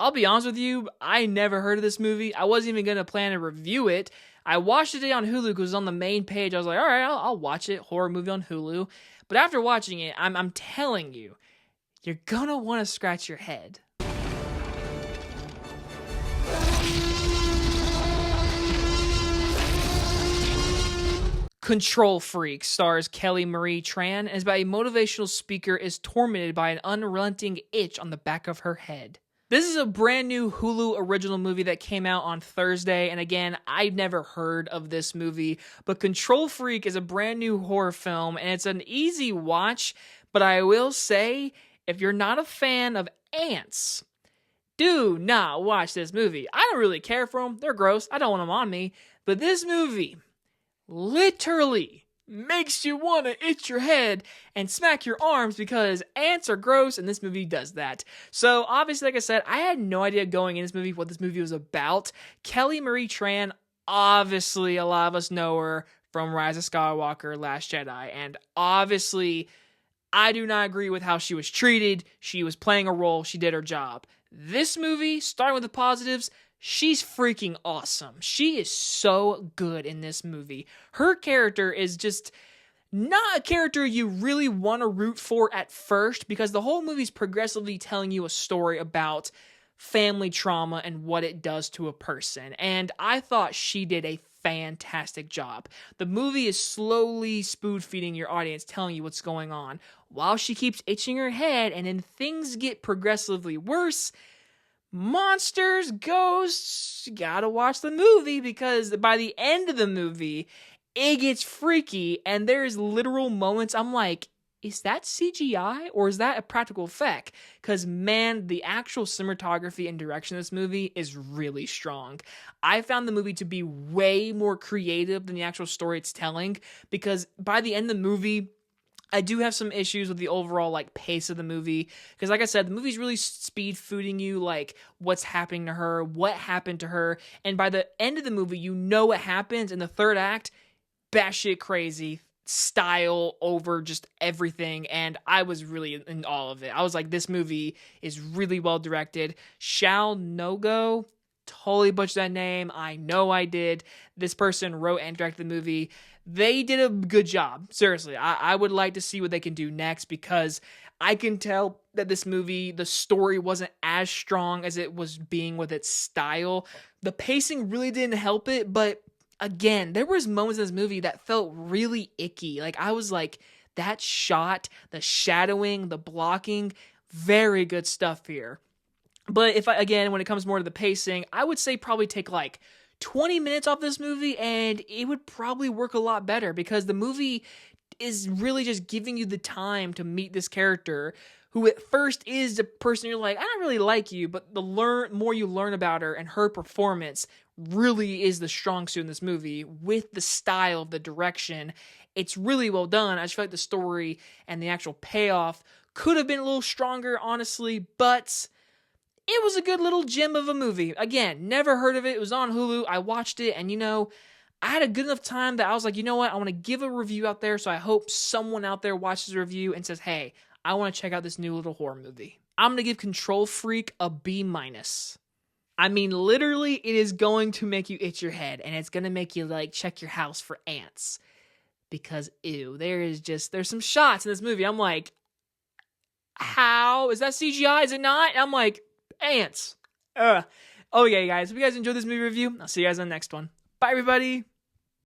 I'll be honest with you, I never heard of this movie. I wasn't even going to plan to review it. I watched it today on Hulu because it was on the main page. I was like, all right, I'll watch it. Horror movie on Hulu. But after watching it, I'm telling you, you're going to want to scratch your head. Control Freak stars Kelly Marie Tran and is about a motivational speaker is tormented by an unrelenting itch on the back of her head. This is a brand new Hulu original movie that came out on Thursday, and again, I've never heard of this movie, but Control Freak is a brand new horror film, and it's an easy watch, but I will say, if you're not a fan of ants, do not watch this movie. I don't really care for them. They're gross. I don't want them on me, but this movie literally makes you want to itch your head and smack your arms because ants are gross, and this movie does that. So obviously, like I said, I had no idea going in this movie what this movie was about. Kelly Marie Tran, obviously a lot of us know her from Rise of Skywalker, Last Jedi, and obviously I do not agree with how she was treated. She was playing a role. She did her job. This movie, starting with the positives, she's freaking awesome. She is so good in this movie. Her character is just not a character you really want to root for at first because the whole movie's progressively telling you a story about family trauma and what it does to a person. And I thought she did a fantastic job. The movie is slowly spoon-feeding your audience, telling you what's going on, while she keeps itching her head, and then things get progressively worse. Monsters, ghosts, you gotta watch the movie because by the end of the movie, it gets freaky and there's literal moments I'm like, is that CGI or is that a practical effect? Because man, the actual cinematography and direction of this movie is really strong. I found the movie to be way more creative than the actual story it's telling because by the end of the movie, I do have some issues with the overall pace of the movie because like I said, the movie's really speed fooding you what's happening to her, what happened to her, and by the end of the movie, you know what happens in the third act, batshit crazy style over just everything, and I was really in all of it. I was like, this movie is really well directed. Shao Nogo, totally butchered that name. I know I did. This person wrote and directed the movie. They did a good job. Seriously, I would like to see what they can do next because I can tell that this movie, the story wasn't as strong as it was being with its style. The pacing really didn't help it, but again, there was moments in this movie that felt really icky. I was like, that shot, the shadowing, the blocking, very good stuff here. But when it comes more to the pacing, I would say probably take 20 minutes off this movie and it would probably work a lot better because the movie is really just giving you the time to meet this character who at first is the person you're like, I don't really like you, but the more you learn about her and her performance really is the strong suit in this movie with the style, the direction. It's really well done. I just feel like the story and the actual payoff could have been a little stronger, honestly, but it was a good little gem of a movie. Again, never heard of it. It was on Hulu. I watched it, and I had a good enough time that I was like, you know what? I want to give a review out there, so I hope someone out there watches the review and says, hey, I want to check out this new little horror movie. I'm going to give Control Freak a B-. I mean, literally, it is going to make you itch your head, and it's going to make you, check your house for ants. Because, ew, there's some shots in this movie. I'm like, how? Is that CGI? Is it not? And I'm like, ants. Okay, guys, if you guys enjoyed this movie review, I'll see you guys on the next one. Bye, everybody.